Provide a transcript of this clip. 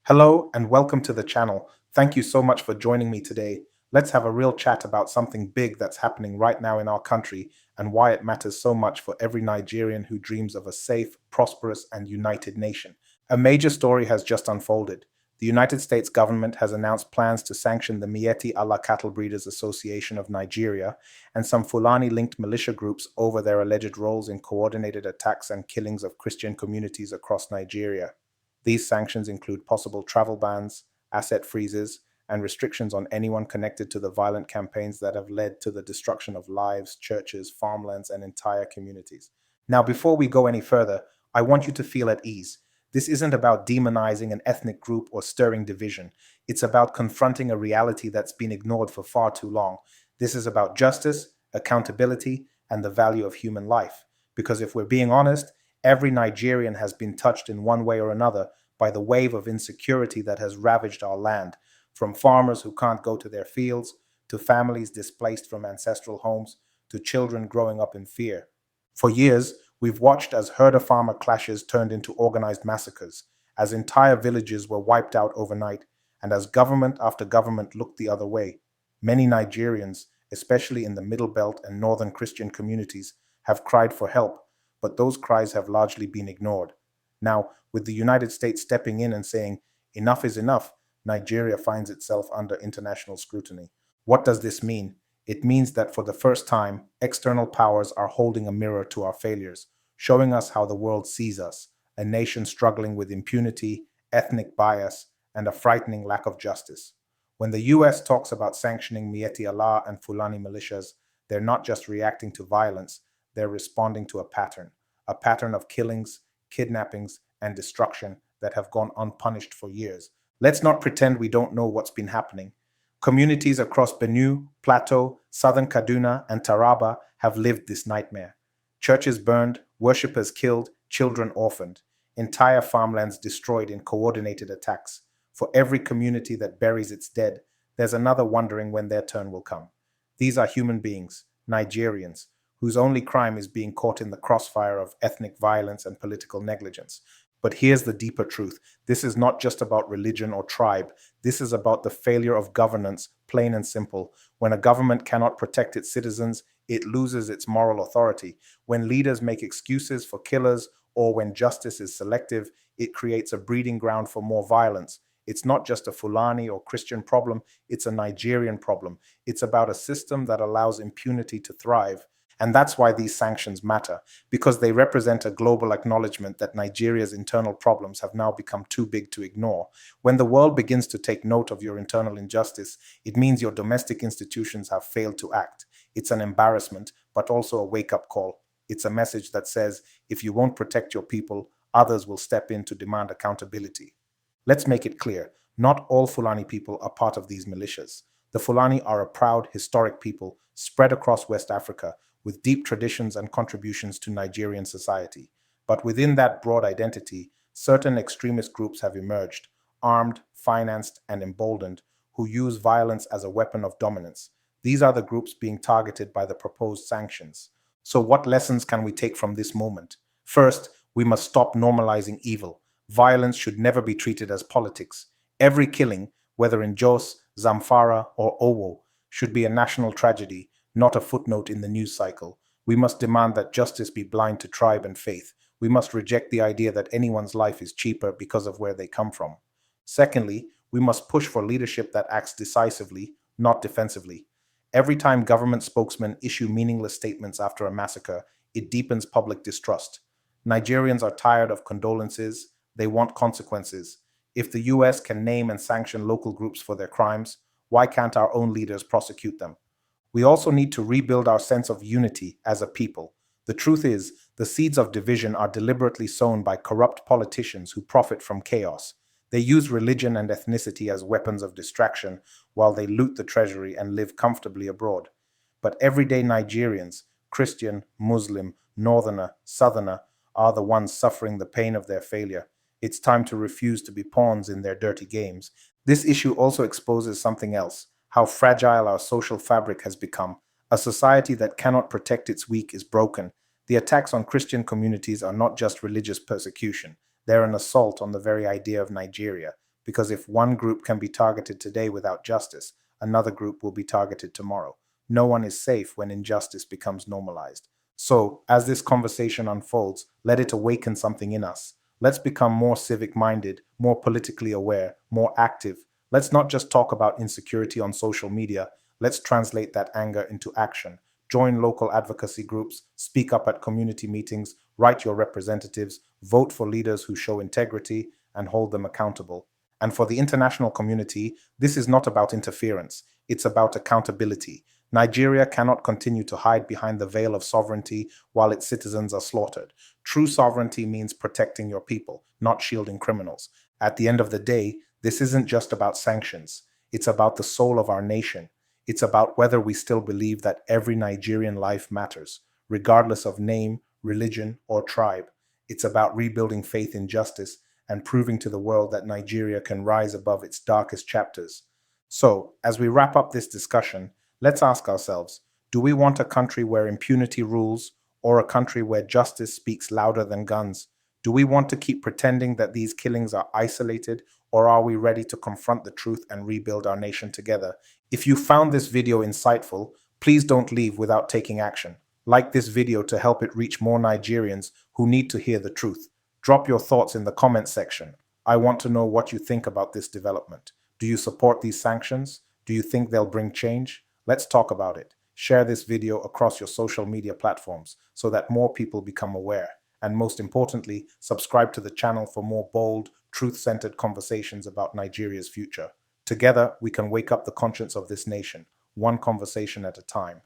Hello and welcome to the channel. Thank you so much for joining me today. Let's have a real chat about something big that's happening right now in our country and why it matters so much for every Nigerian who dreams of a safe, prosperous, and united nation. A major story has just unfolded. The United States government has announced plans to sanction the Miyetti Allah Cattle Breeders Association of Nigeria and some Fulani-linked militia groups over their alleged roles in coordinated attacks and killings of Christian communities across Nigeria. These sanctions include possible travel bans, asset freezes, and restrictions on anyone connected to the violent campaigns that have led to the destruction of lives, churches, farmlands, and entire communities. Now, before we go any further, I want you to feel at ease. This isn't about demonizing an ethnic group or stirring division. It's about confronting a reality that's been ignored for far too long. This is about justice, accountability, and the value of human life. Because if we're being honest, every Nigerian has been touched in one way or another by the wave of insecurity that has ravaged our land, from farmers who can't go to their fields, to families displaced from ancestral homes, to children growing up in fear. For years, we've watched as herder-farmer clashes turned into organized massacres, as entire villages were wiped out overnight, and as government after government looked the other way. Many Nigerians, especially in the Middle Belt and northern Christian communities, have cried for help, but those cries have largely been ignored. Now, with the United States stepping in and saying, enough is enough, Nigeria finds itself under international scrutiny. What does this mean? It means that for the first time, external powers are holding a mirror to our failures, showing us how the world sees us, a nation struggling with impunity, ethnic bias, and a frightening lack of justice. When the US talks about sanctioning Miyetti Allah and Fulani militias, they're not just reacting to violence, they're responding to a pattern of killings, kidnappings, and destruction that have gone unpunished for years. Let's not pretend we don't know what's been happening. Communities across Benue, Plateau, Southern Kaduna, and Taraba have lived this nightmare. Churches burned, worshippers killed, children orphaned, entire farmlands destroyed in coordinated attacks. For every community that buries its dead, there's another wondering when their turn will come. These are human beings, Nigerians, whose only crime is being caught in the crossfire of ethnic violence and political negligence. But here's the deeper truth. This is not just about religion or tribe. This is about the failure of governance, plain and simple. When a government cannot protect its citizens, it loses its moral authority. When leaders make excuses for killers, or when justice is selective, it creates a breeding ground for more violence. It's not just a Fulani or Christian problem, it's a Nigerian problem. It's about a system that allows impunity to thrive. And that's why these sanctions matter, because they represent a global acknowledgement that Nigeria's internal problems have now become too big to ignore. When the world begins to take note of your internal injustice, it means your domestic institutions have failed to act. It's an embarrassment, but also a wake-up call. It's a message that says, if you won't protect your people, others will step in to demand accountability. Let's make it clear, not all Fulani people are part of these militias. The Fulani are a proud, historic people spread across West Africa, with deep traditions and contributions to Nigerian society. But within that broad identity, certain extremist groups have emerged, armed, financed, and emboldened, who use violence as a weapon of dominance. These are the groups being targeted by the proposed sanctions. So what lessons can we take from this moment? First, we must stop normalizing evil. Violence should never be treated as politics. Every killing, whether in Jos, Zamfara, or Owo, should be a national tragedy, not a footnote in the news cycle. We must demand that justice be blind to tribe and faith. We must reject the idea that anyone's life is cheaper because of where they come from. Secondly, we must push for leadership that acts decisively, not defensively. Every time government spokesmen issue meaningless statements after a massacre, it deepens public distrust. Nigerians are tired of condolences. They want consequences. If the US can name and sanction local groups for their crimes, why can't our own leaders prosecute them? We also need to rebuild our sense of unity as a people. The truth is, the seeds of division are deliberately sown by corrupt politicians who profit from chaos. They use religion and ethnicity as weapons of distraction while they loot the treasury and live comfortably abroad. But everyday Nigerians, Christian, Muslim, Northerner, Southerner, are the ones suffering the pain of their failure. It's time to refuse to be pawns in their dirty games. This issue also exposes something else: how fragile our social fabric has become. A society that cannot protect its weak is broken. The attacks on Christian communities are not just religious persecution. They're an assault on the very idea of Nigeria. because if one group can be targeted today without justice, another group will be targeted tomorrow. No one is safe when injustice becomes normalized. So, as this conversation unfolds, let it awaken something in us. Let's become more civic minded, more politically aware, more active. Let's not just talk about insecurity on social media. Let's translate that anger into action. Join local advocacy groups, speak up at community meetings, write your representatives, vote for leaders who show integrity, and hold them accountable. And for the international community, this is not about interference, it's about accountability. Nigeria cannot continue to hide behind the veil of sovereignty while its citizens are slaughtered. True sovereignty means protecting your people, not shielding criminals. At the end of the day, this isn't just about sanctions. It's about the soul of our nation. It's about whether we still believe that every Nigerian life matters, regardless of name, religion, or tribe. It's about rebuilding faith in justice and proving to the world that Nigeria can rise above its darkest chapters. So, as we wrap up this discussion, let's ask ourselves, do we want a country where impunity rules or a country where justice speaks louder than guns? Do we want to keep pretending that these killings are isolated, or are we ready to confront the truth and rebuild our nation together? If you found this video insightful, please don't leave without taking action. Like this video to help it reach more Nigerians who need to hear the truth. Drop your thoughts in the comment section. I want to know what you think about this development. Do you support these sanctions? Do you think they'll bring change? Let's talk about it. Share this video across your social media platforms so that more people become aware. And most importantly, subscribe to the channel for more bold, truth-centered conversations about Nigeria's future. Together, we can wake up the conscience of this nation, one conversation at a time.